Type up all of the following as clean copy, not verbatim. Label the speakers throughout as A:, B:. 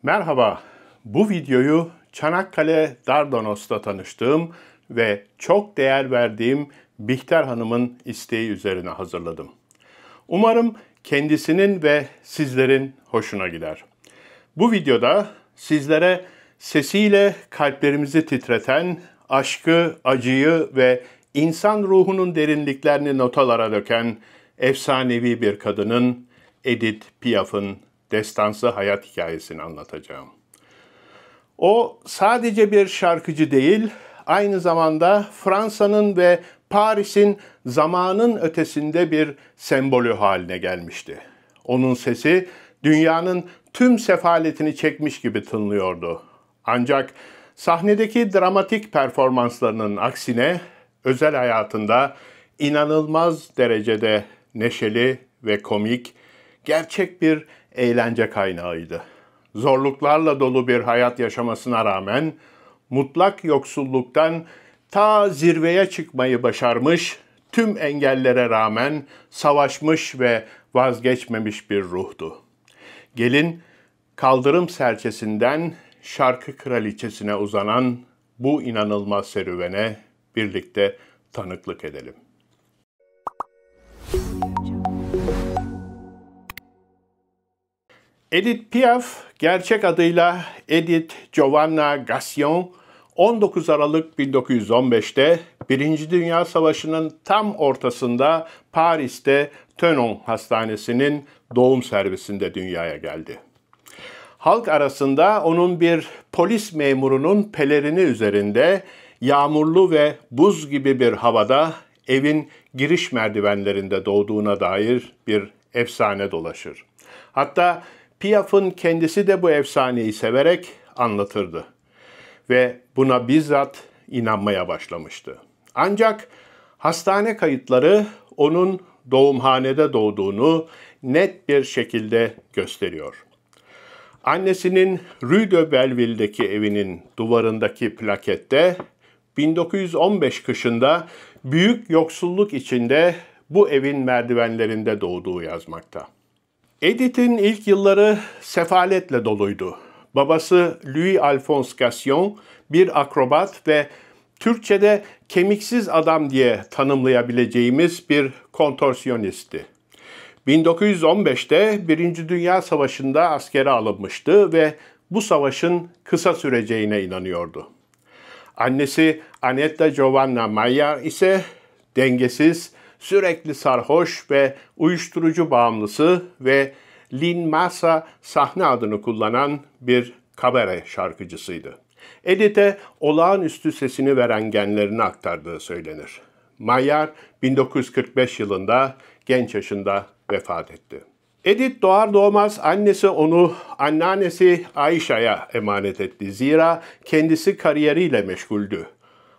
A: Merhaba, bu videoyu Çanakkale Dardanos'ta tanıştığım ve çok değer verdiğim Bihter Hanım'ın isteği üzerine hazırladım. Umarım kendisinin ve sizlerin hoşuna gider. Bu videoda sizlere sesiyle kalplerimizi titreten, aşkı, acıyı ve insan ruhunun derinliklerini notalara döken efsanevi bir kadının, Edith Piaf'ın destansı hayat hikayesini anlatacağım. O sadece bir şarkıcı değil, aynı zamanda Fransa'nın ve Paris'in zamanın ötesinde bir sembolü haline gelmişti. Onun sesi dünyanın tüm sefaletini çekmiş gibi tınlıyordu. Ancak sahnedeki dramatik performanslarının aksine özel hayatında inanılmaz derecede neşeli ve komik, gerçek bir eğlence kaynağıydı. Zorluklarla dolu bir hayat yaşamasına rağmen mutlak yoksulluktan ta zirveye çıkmayı başarmış, tüm engellere rağmen savaşmış ve vazgeçmemiş bir ruhtu. Gelin kaldırım serçesinden şarkı kraliçesine uzanan bu inanılmaz serüvene birlikte tanıklık edelim. Edith Piaf, gerçek adıyla Edith Giovanna Gassion, 19 Aralık 1915'te Birinci Dünya Savaşı'nın tam ortasında Paris'te Tenon Hastanesi'nin doğum servisinde dünyaya geldi. Halk arasında onun bir polis memurunun pelerini üzerinde yağmurlu ve buz gibi bir havada evin giriş merdivenlerinde doğduğuna dair bir efsane dolaşır. Hatta Piaf'ın kendisi de bu efsaneyi severek anlatırdı ve buna bizzat inanmaya başlamıştı. Ancak hastane kayıtları onun doğumhanede doğduğunu net bir şekilde gösteriyor. Annesinin Rue de Belleville'deki evinin duvarındaki plakette 1915 kışında büyük yoksulluk içinde bu evin merdivenlerinde doğduğu yazmakta. Edith'in ilk yılları sefaletle doluydu. Babası Louis Alphonse Gassion bir akrobat ve Türkçe'de kemiksiz adam diye tanımlayabileceğimiz bir kontorsiyonistti. 1915'te Birinci Dünya Savaşı'nda askere alınmıştı ve bu savaşın kısa süreceğine inanıyordu. Annesi Annette Giovanna Maillard ise dengesiz, sürekli sarhoş ve uyuşturucu bağımlısı ve Lin Masa sahne adını kullanan bir kabare şarkıcısıydı. Edith'e olağanüstü sesini veren genlerini aktardığı söylenir. Maillard 1945 yılında genç yaşında vefat etti. Edith doğar doğmaz annesi onu anneannesi Aisha'ya emanet etti. Zira kendisi kariyeriyle meşguldü.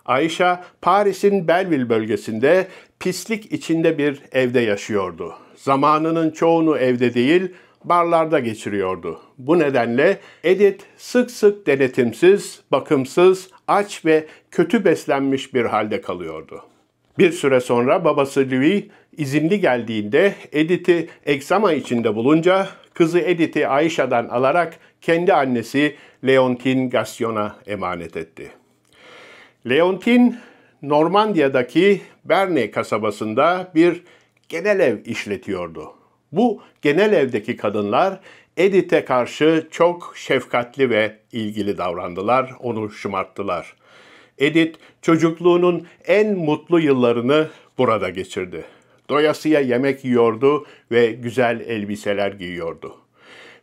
A: Aisha, Paris'in Belleville bölgesinde pislik içinde bir evde yaşıyordu. Zamanının çoğunu evde değil, barlarda geçiriyordu. Bu nedenle Edith sık sık denetimsiz, bakımsız, aç ve kötü beslenmiş bir halde kalıyordu. Bir süre sonra babası Louis izinli geldiğinde Edith'i egzama içinde bulunca kızı Edith'i Aisha'dan alarak kendi annesi Leontine Gassion'a emanet etti. Leontine, Normandiya'daki Bernay kasabasında bir genel ev işletiyordu. Bu genel evdeki kadınlar Edith'e karşı çok şefkatli ve ilgili davrandılar, onu şımarttılar. Edith çocukluğunun en mutlu yıllarını burada geçirdi. Doyasıya yemek yiyordu ve güzel elbiseler giyiyordu.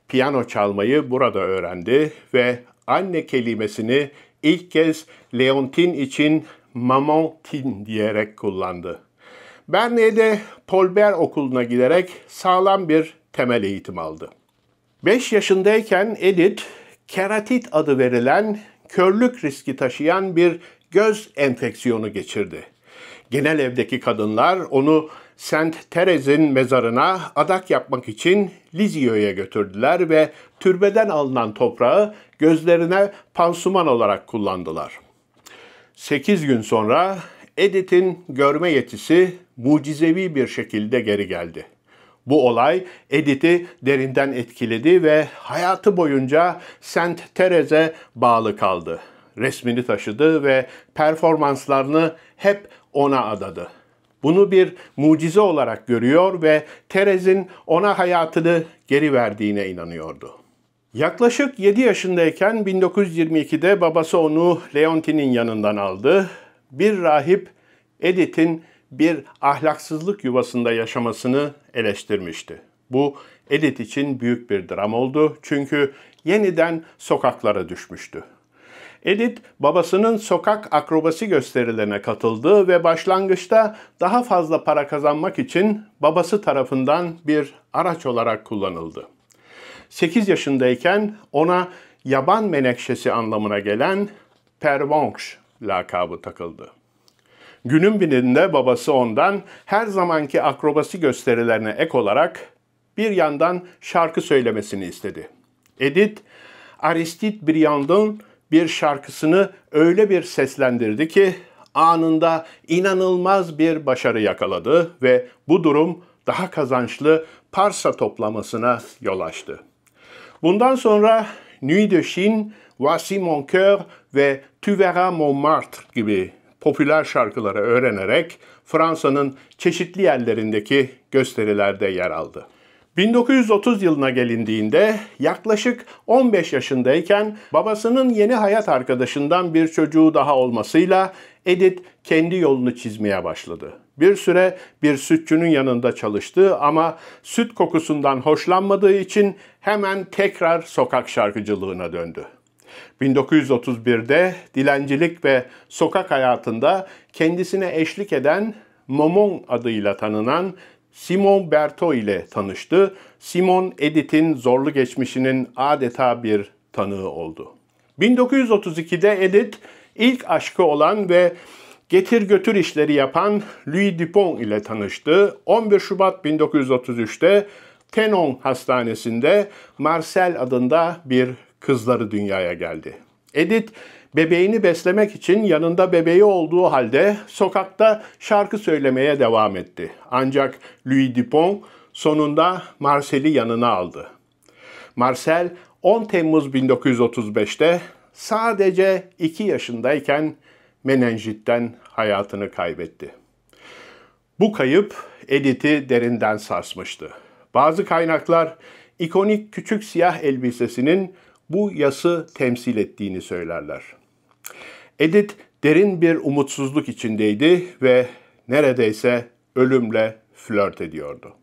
A: Piyano çalmayı burada öğrendi ve anne kelimesini ilk kez Leontine için Maman Tin diyerek kullandı. Bernay'de Paul Bert Okulu'na giderek sağlam bir temel eğitim aldı. 5 yaşındayken Edith, keratit adı verilen körlük riski taşıyan bir göz enfeksiyonu geçirdi. Genel evdeki kadınlar onu Saint Terese'in mezarına adak yapmak için Lisieux'a götürdüler ve türbeden alınan toprağı gözlerine pansuman olarak kullandılar. 8 gün sonra Edith'in görme yetisi mucizevi bir şekilde geri geldi. Bu olay Edith'i derinden etkiledi ve hayatı boyunca Saint Terese'e bağlı kaldı. Resmini taşıdı ve performanslarını hep ona adadı. Bunu bir mucize olarak görüyor ve Terese'nin ona hayatını geri verdiğine inanıyordu. Yaklaşık 7 yaşındayken 1922'de babası onu Leontine'in yanından aldı. Bir rahip Edith'in bir ahlaksızlık yuvasında yaşamasını eleştirmişti. Bu Edith için büyük bir dram oldu çünkü yeniden sokaklara düşmüştü. Edith babasının sokak akrobasi gösterilerine katıldı ve başlangıçta daha fazla para kazanmak için babası tarafından bir araç olarak kullanıldı. 8 yaşındayken ona yaban menekşesi anlamına gelen Pervenche lakabı takıldı. Günün birinde babası ondan her zamanki akrobasi gösterilerine ek olarak bir yandan şarkı söylemesini istedi. Edith, Aristide Briand'ın bir şarkısını öyle bir seslendirdi ki anında inanılmaz bir başarı yakaladı ve bu durum daha kazançlı parsa toplamasına yol açtı. Bundan sonra Nuit de Chine, Voici mon cœur ve Tu verras Montmartre gibi popüler şarkıları öğrenerek Fransa'nın çeşitli yerlerindeki gösterilerde yer aldı. 1930 yılına gelindiğinde yaklaşık 15 yaşındayken babasının yeni hayat arkadaşından bir çocuğu daha olmasıyla Edith kendi yolunu çizmeye başladı. Bir süre bir sütçünün yanında çalıştı ama süt kokusundan hoşlanmadığı için hemen tekrar sokak şarkıcılığına döndü. 1931'de dilencilik ve sokak hayatında kendisine eşlik eden Momon adıyla tanınan Simon Berthaud ile tanıştı. Simon, Edith'in zorlu geçmişinin adeta bir tanığı oldu. 1932'de Edith, ilk aşkı olan ve getir götür işleri yapan Louis Dupont ile tanıştı. 11 Şubat 1933'te Tenon Hastanesi'nde Marcel adında bir kızları dünyaya geldi. Edith, bebeğini beslemek için yanında bebeği olduğu halde sokakta şarkı söylemeye devam etti. Ancak Louis Dupont sonunda Marcel'i yanına aldı. Marcel 10 Temmuz 1935'te sadece 2 yaşındayken menenjitten hayatını kaybetti. Bu kayıp Edith'i derinden sarsmıştı. Bazı kaynaklar ikonik küçük siyah elbisesinin bu yası temsil ettiğini söylerler. Edith derin bir umutsuzluk içindeydi ve neredeyse ölümle flört ediyordu.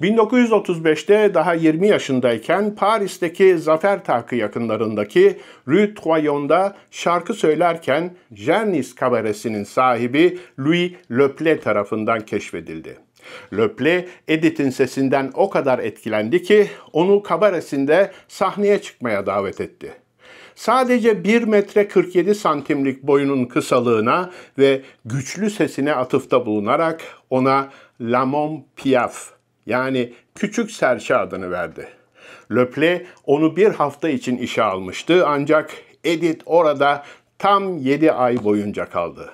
A: 1935'te daha 20 yaşındayken Paris'teki Zafer Takı yakınlarındaki Rue Troyon'da şarkı söylerken Jarnis kabaresinin sahibi Louis Leplé tarafından keşfedildi. Leplé, Edith'in sesinden o kadar etkilendi ki onu kabaresinde sahneye çıkmaya davet etti. Sadece 1 metre 47 santimlik boyunun kısalığına ve güçlü sesine atıfta bulunarak ona La Mon Piaf yani Küçük Serçe adını verdi. Leplé onu bir hafta için işe almıştı ancak Edith orada tam 7 ay boyunca kaldı.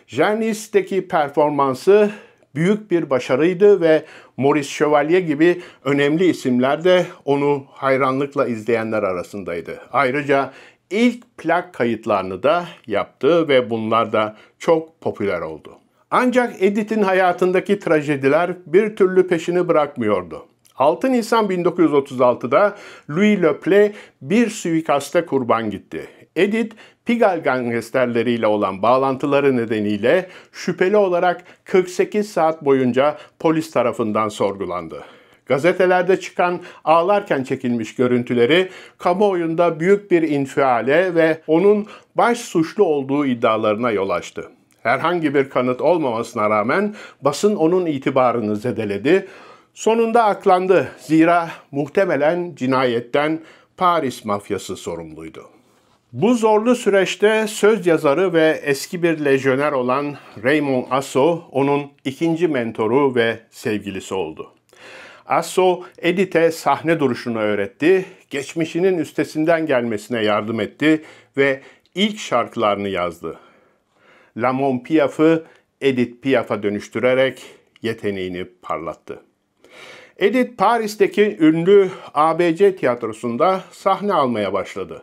A: Jarnis'teki performansı büyük bir başarıydı ve Maurice Chevalier gibi önemli isimler de onu hayranlıkla izleyenler arasındaydı. Ayrıca ilk plak kayıtlarını da yaptı ve bunlar da çok popüler oldu. Ancak Edith'in hayatındaki trajediler bir türlü peşini bırakmıyordu. 6 Nisan 1936'da Louis Leplé bir suikaste kurban gitti. Edith, Pigalle gangsterleriyle olan bağlantıları nedeniyle şüpheli olarak 48 saat boyunca polis tarafından sorgulandı. Gazetelerde çıkan ağlarken çekilmiş görüntüleri kamuoyunda büyük bir infiale ve onun baş suçlu olduğu iddialarına yol açtı. Herhangi bir kanıt olmamasına rağmen basın onun itibarını zedeledi. Sonunda aklandı. Zira muhtemelen cinayetten Paris mafyası sorumluydu. Bu zorlu süreçte söz yazarı ve eski bir lejyoner olan Raymond Asso onun ikinci mentoru ve sevgilisi oldu. Asso, Edith'e sahne duruşunu öğretti, geçmişinin üstesinden gelmesine yardım etti ve ilk şarkılarını yazdı. La Mon Piaf'ı Edith Piaf'a dönüştürerek yeteneğini parlattı. Edith Paris'teki ünlü ABC tiyatrosunda sahne almaya başladı.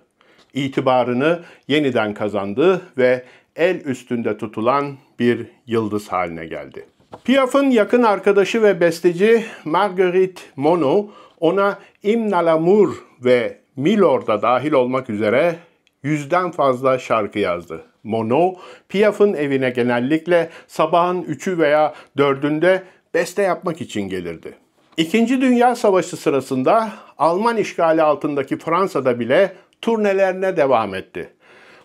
A: İtibarını yeniden kazandı ve el üstünde tutulan bir yıldız haline geldi. Piaf'ın yakın arkadaşı ve besteci Marguerite Monod ona Hymne à l'amour ve Milord'a dahil olmak üzere 100'den fazla şarkı yazdı. Monod, Piaf'ın evine genellikle sabahın 3'ü veya 4'ünde beste yapmak için gelirdi. İkinci Dünya Savaşı sırasında Alman işgali altındaki Fransa'da bile turnelerine devam etti.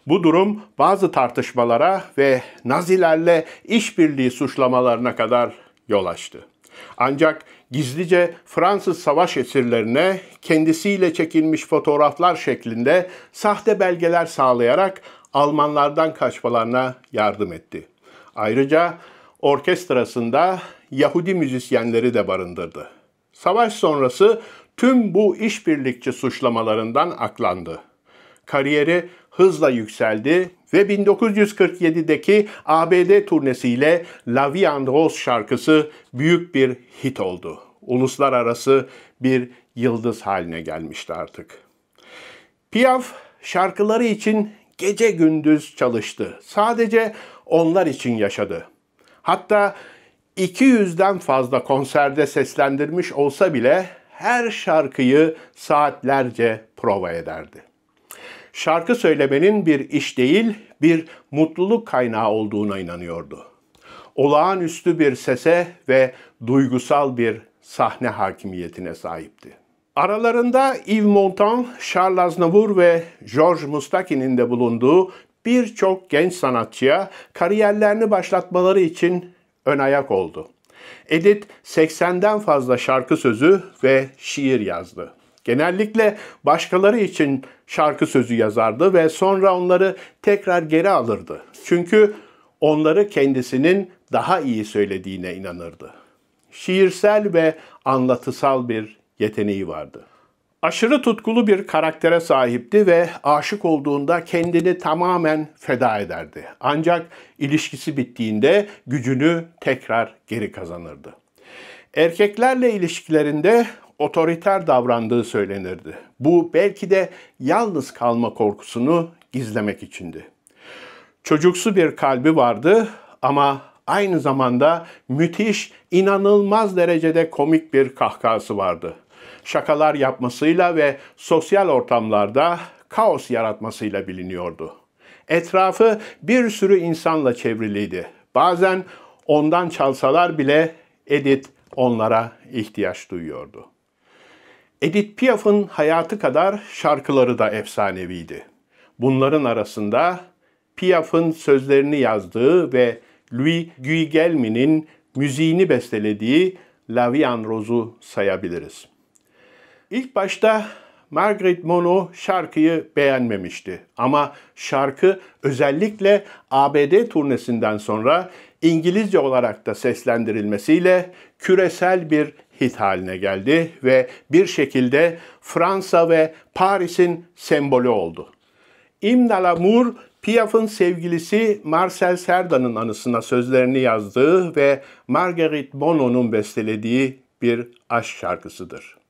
A: Bu durum bazı tartışmalara ve Nazilerle işbirliği suçlamalarına kadar yol açtı. Ancak gizlice Fransız savaş esirlerine kendisiyle çekilmiş fotoğraflar şeklinde sahte belgeler sağlayarak Almanlardan kaçmalarına yardım etti. Ayrıca orkestrasında Yahudi müzisyenleri de barındırdı. Savaş sonrası tüm bu işbirlikçi suçlamalarından aklandı. Kariyeri hızla yükseldi ve 1947'deki ABD turnesiyle La Vie en Rose şarkısı büyük bir hit oldu. Uluslararası bir yıldız haline gelmişti artık. Piaf şarkıları için gece gündüz çalıştı. Sadece onlar için yaşadı. Hatta 200'den fazla konserde seslendirmiş olsa bile her şarkıyı saatlerce prova ederdi. Şarkı söylemenin bir iş değil, bir mutluluk kaynağı olduğuna inanıyordu. Olağanüstü bir sese ve duygusal bir sahne hakimiyetine sahipti. Aralarında Yves Montand, Charles Aznavour ve Georges Moustaki de bulunduğu birçok genç sanatçıya kariyerlerini başlatmaları için ön ayak oldu. Edith 80'den fazla şarkı sözü ve şiir yazdı. Genellikle başkaları için şarkı sözü yazardı ve sonra onları tekrar geri alırdı. Çünkü onları kendisinin daha iyi söylediğine inanırdı. Şiirsel ve anlatısal bir yeteneği vardı. Aşırı tutkulu bir karaktere sahipti ve aşık olduğunda kendini tamamen feda ederdi. Ancak ilişkisi bittiğinde gücünü tekrar geri kazanırdı. Erkeklerle ilişkilerinde otoriter davrandığı söylenirdi. Bu belki de yalnız kalma korkusunu gizlemek içindi. Çocuksu bir kalbi vardı ama aynı zamanda müthiş, inanılmaz derecede komik bir kahkahası vardı. Şakalar yapmasıyla ve sosyal ortamlarda kaos yaratmasıyla biliniyordu. Etrafı bir sürü insanla çevriliydi. Bazen ondan çalsalar bile Edith onlara ihtiyaç duyuyordu. Edith Piaf'ın hayatı kadar şarkıları da efsaneviydi. Bunların arasında Piaf'ın sözlerini yazdığı ve Louis Guilhelmin'in müziğini bestelediği La Vie en Rose'u sayabiliriz. İlk başta Marguerite Monod şarkıyı beğenmemişti ama şarkı özellikle ABD turnesinden sonra İngilizce olarak da seslendirilmesiyle küresel bir hit haline geldi ve bir şekilde Fransa ve Paris'in sembolü oldu. Hymne à l'amour, Piaf'ın sevgilisi Marcel Cerdan'ın anısına sözlerini yazdığı ve Marguerite Monod'un bestelediği bir aşk şarkısıdır.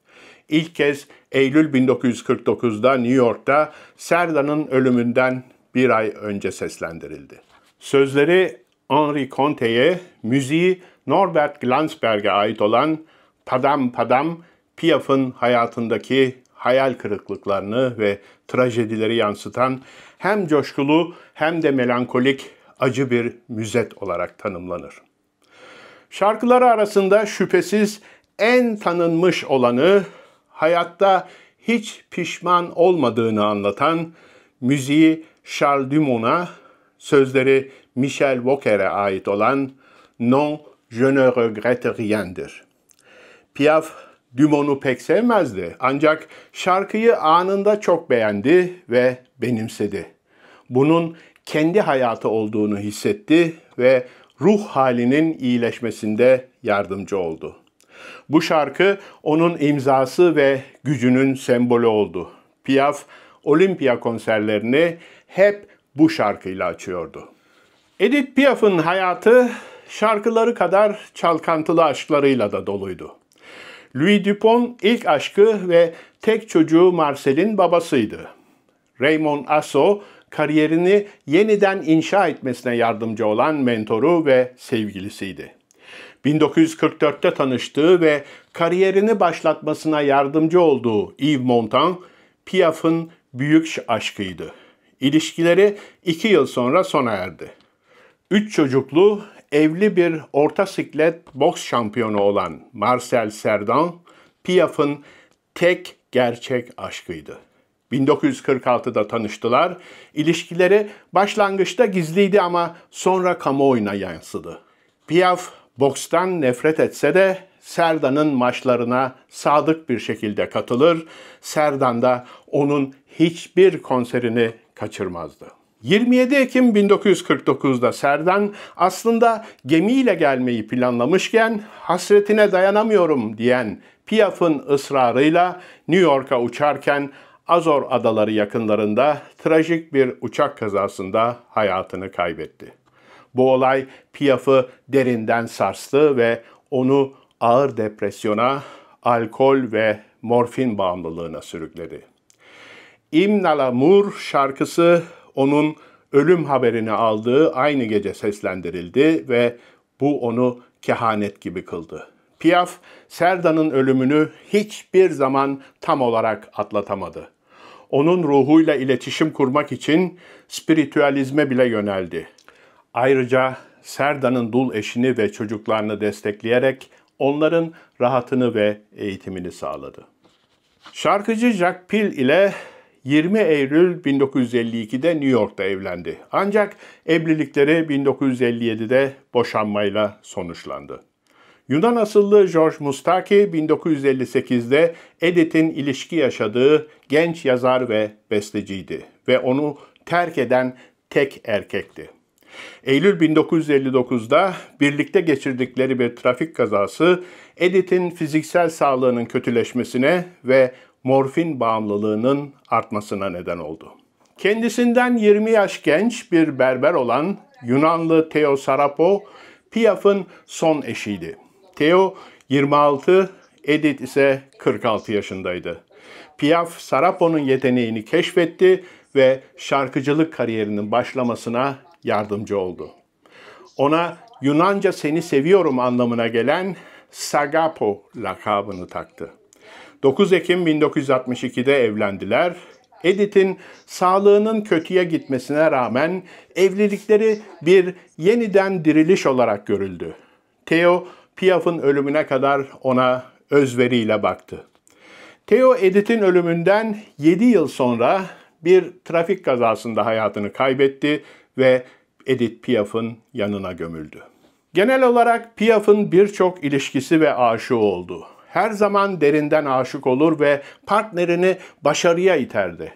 A: İlk kez Eylül 1949'da New York'ta Cerdan'ın ölümünden bir ay önce seslendirildi. Sözleri Henri Conte'ye, müziği Norbert Glansberg'e ait olan Padam Padam, Piaf'ın hayatındaki hayal kırıklıklarını ve trajedileri yansıtan hem coşkulu hem de melankolik acı bir müzet olarak tanımlanır. Şarkıları arasında şüphesiz en tanınmış olanı, hayatta hiç pişman olmadığını anlatan, müziği Charles Dumont'a, sözleri Michel Walker'e ait olan Non, je ne regrette rien'dir. Piaf, Dumont'u pek sevmezdi ancak şarkıyı anında çok beğendi ve benimsedi. Bunun kendi hayatı olduğunu hissetti ve ruh halinin iyileşmesinde yardımcı oldu. Bu şarkı onun imzası ve gücünün sembolü oldu. Piaf, Olimpiya konserlerini hep bu şarkıyla açıyordu. Edith Piaf'ın hayatı şarkıları kadar çalkantılı aşklarıyla da doluydu. Louis Dupont ilk aşkı ve tek çocuğu Marcel'in babasıydı. Raymond Asso, kariyerini yeniden inşa etmesine yardımcı olan mentoru ve sevgilisiydi. 1944'te tanıştığı ve kariyerini başlatmasına yardımcı olduğu Yves Montand, Piaf'ın büyük aşkıydı. İlişkileri 2 yıl sonra sona erdi. 3 çocuklu, evli bir orta siklet boks şampiyonu olan Marcel Cerdan, Piaf'ın tek gerçek aşkıydı. 1946'da tanıştılar. İlişkileri başlangıçta gizliydi ama sonra kamuoyuna yansıdı. Piaf, bokstan nefret etse de Cerdan'ın maçlarına sadık bir şekilde katılır, Cerdan da onun hiçbir konserini kaçırmazdı. 27 Ekim 1949'da Cerdan aslında gemiyle gelmeyi planlamışken hasretine dayanamıyorum diyen Piaf'ın ısrarıyla New York'a uçarken Azor Adaları yakınlarında trajik bir uçak kazasında hayatını kaybetti. Bu olay Piaf'ı derinden sarstı ve onu ağır depresyona, alkol ve morfin bağımlılığına sürükledi. Hymne à l'amour şarkısı onun ölüm haberini aldığı aynı gece seslendirildi ve bu onu kehanet gibi kıldı. Piaf, Cerdan'ın ölümünü hiçbir zaman tam olarak atlatamadı. Onun ruhuyla iletişim kurmak için spiritüalizme bile yöneldi. Ayrıca Cerdan'ın dul eşini ve çocuklarını destekleyerek onların rahatını ve eğitimini sağladı. Şarkıcı Jacques Pil ile 20 Eylül 1952'de New York'ta evlendi. Ancak evlilikleri 1957'de boşanmayla sonuçlandı. Yunan asıllı George Moustaki 1958'de Edith'in ilişki yaşadığı genç yazar ve besteciydi ve onu terk eden tek erkekti. Eylül 1959'da birlikte geçirdikleri bir trafik kazası Edith'in fiziksel sağlığının kötüleşmesine ve morfin bağımlılığının artmasına neden oldu. Kendisinden 20 yaş genç bir berber olan Yunanlı Theo Sarapo, Piaf'ın son eşiydi. Theo 26, Edith ise 46 yaşındaydı. Piaf, Sarapo'nun yeteneğini keşfetti ve şarkıcılık kariyerinin başlamasına yardımcı oldu. Ona Yunanca seni seviyorum anlamına gelen Sagapo lakabını taktı. 9 Ekim 1962'de evlendiler. Edith'in sağlığının kötüye gitmesine rağmen evlilikleri bir yeniden diriliş olarak görüldü. Theo, Piaf'ın ölümüne kadar ona özveriyle baktı. Theo, Edith'in ölümünden 7 yıl sonra bir trafik kazasında hayatını kaybetti ve Edith Piaf'ın yanına gömüldü. Genel olarak Piaf'ın birçok ilişkisi ve aşığı oldu. Her zaman derinden aşık olur ve partnerini başarıya iterdi.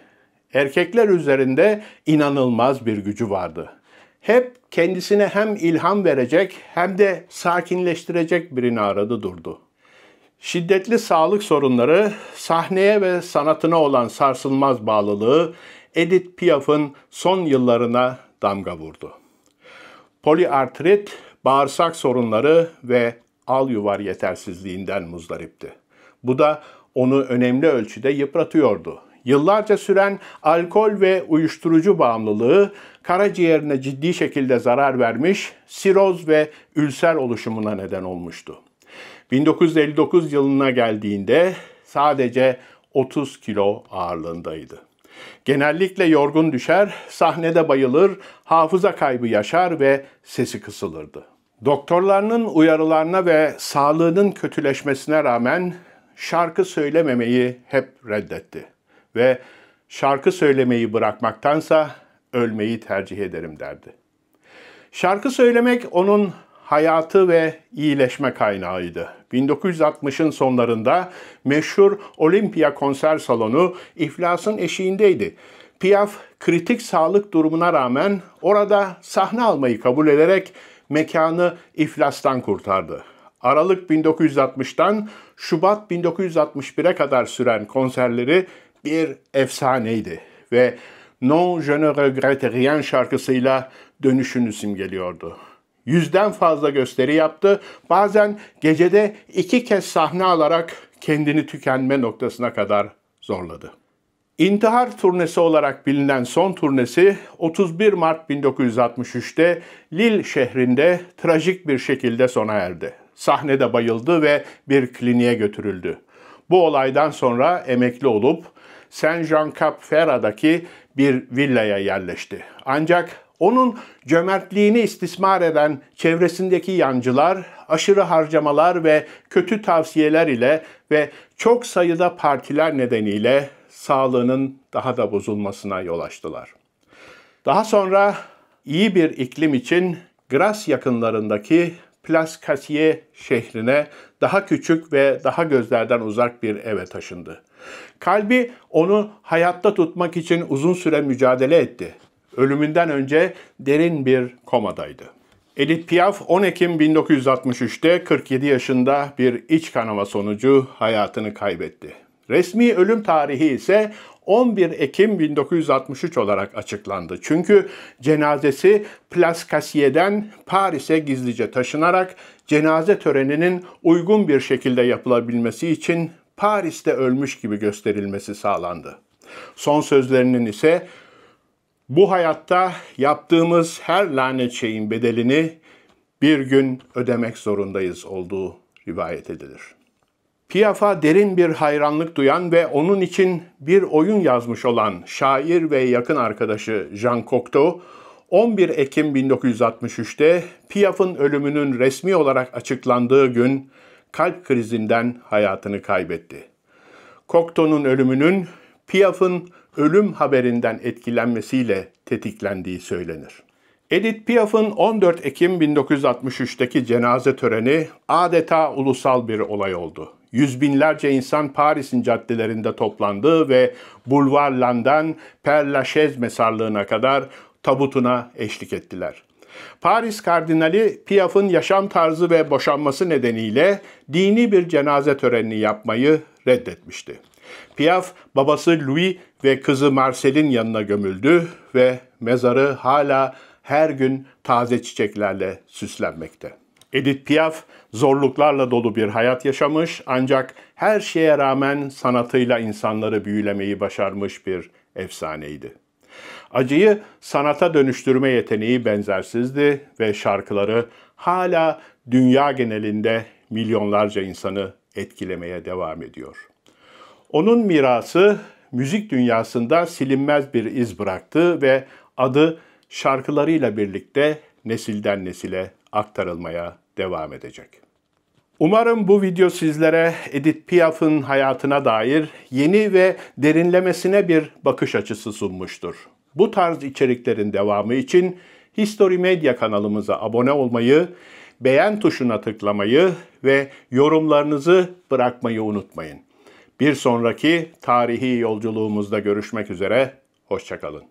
A: Erkekler üzerinde inanılmaz bir gücü vardı. Hep kendisine hem ilham verecek hem de sakinleştirecek birini aradı durdu. Şiddetli sağlık sorunları, sahneye ve sanatına olan sarsılmaz bağlılığı Edith Piaf'ın son yıllarına damga vurdu. Poliartrit, bağırsak sorunları ve al yuvar yetersizliğinden muzdaripti. Bu da onu önemli ölçüde yıpratıyordu. Yıllarca süren alkol ve uyuşturucu bağımlılığı karaciğerine ciddi şekilde zarar vermiş, siroz ve ülser oluşumuna neden olmuştu. 1959 yılına geldiğinde sadece 30 kilo ağırlığındaydı. Genellikle yorgun düşer, sahnede bayılır, hafıza kaybı yaşar ve sesi kısılırdı. Doktorlarının uyarılarına ve sağlığının kötüleşmesine rağmen şarkı söylememeyi hep reddetti. Ve şarkı söylemeyi bırakmaktansa ölmeyi tercih ederim derdi. Şarkı söylemek onun hayatı ve iyileşme kaynağıydı. 1960'ın sonlarında meşhur Olympia konser salonu iflasın eşiğindeydi. Piaf kritik sağlık durumuna rağmen orada sahne almayı kabul ederek mekanı iflastan kurtardı. Aralık 1960'tan Şubat 1961'e kadar süren konserleri bir efsaneydi ve Non je ne regrette rien şarkısıyla dönüşünü simgeliyordu. 100'den fazla gösteri yaptı. Bazen gecede 2 kez sahne alarak kendini tükenme noktasına kadar zorladı. İntihar turnesi olarak bilinen son turnesi 31 Mart 1963'te Lille şehrinde trajik bir şekilde sona erdi. Sahnede bayıldı ve bir kliniğe götürüldü. Bu olaydan sonra emekli olup Saint-Jean-Cap-Ferrat'daki bir villaya yerleşti. Ancak onun cömertliğini istismar eden çevresindeki yancılar, aşırı harcamalar ve kötü tavsiyeler ile ve çok sayıda partiler nedeniyle sağlığının daha da bozulmasına yol açtılar. Daha sonra iyi bir iklim için Grasse yakınlarındaki Place Cassier şehrine daha küçük ve daha gözlerden uzak bir eve taşındı. Kalbi onu hayatta tutmak için uzun süre mücadele etti. Ölümünden önce derin bir komadaydı. Edith Piaf 10 Ekim 1963'te 47 yaşında bir iç kanama sonucu hayatını kaybetti. Resmi ölüm tarihi ise 11 Ekim 1963 olarak açıklandı. Çünkü cenazesi Place Cassier'den Paris'e gizlice taşınarak cenaze töreninin uygun bir şekilde yapılabilmesi için Paris'te ölmüş gibi gösterilmesi sağlandı. Son sözlerinin ise "Bu hayatta yaptığımız her lanet şeyin bedelini bir gün ödemek zorundayız" olduğu rivayet edilir. Piaf'a derin bir hayranlık duyan ve onun için bir oyun yazmış olan şair ve yakın arkadaşı Jean Cocteau, 11 Ekim 1963'te Piaf'ın ölümünün resmi olarak açıklandığı gün kalp krizinden hayatını kaybetti. Cocteau'nun ölümünün Piaf'ın ölüm haberinden etkilenmesiyle tetiklendiği söylenir. Edith Piaf'ın 14 Ekim 1963'teki cenaze töreni adeta ulusal bir olay oldu. Yüz binlerce insan Paris'in caddelerinde toplandı ve Boulevard Lannes'dan Père Lachaise mezarlığına kadar tabutuna eşlik ettiler. Paris Kardinali Piaf'ın yaşam tarzı ve boşanması nedeniyle dini bir cenaze törenini yapmayı reddetmişti. Piaf, babası Louis ve kızı Marcel'in yanına gömüldü ve mezarı hala her gün taze çiçeklerle süslenmekte. Edith Piaf zorluklarla dolu bir hayat yaşamış ancak her şeye rağmen sanatıyla insanları büyülemeyi başarmış bir efsaneydi. Acıyı sanata dönüştürme yeteneği benzersizdi ve şarkıları hala dünya genelinde milyonlarca insanı etkilemeye devam ediyor. Onun mirası müzik dünyasında silinmez bir iz bıraktı ve adı şarkılarıyla birlikte nesilden nesile aktarılmaya devam edecek. Umarım bu video sizlere Edith Piaf'ın hayatına dair yeni ve derinlemesine bir bakış açısı sunmuştur. Bu tarz içeriklerin devamı için History Media kanalımıza abone olmayı, beğen tuşuna tıklamayı ve yorumlarınızı bırakmayı unutmayın. Bir sonraki tarihi yolculuğumuzda görüşmek üzere, hoşça kalın.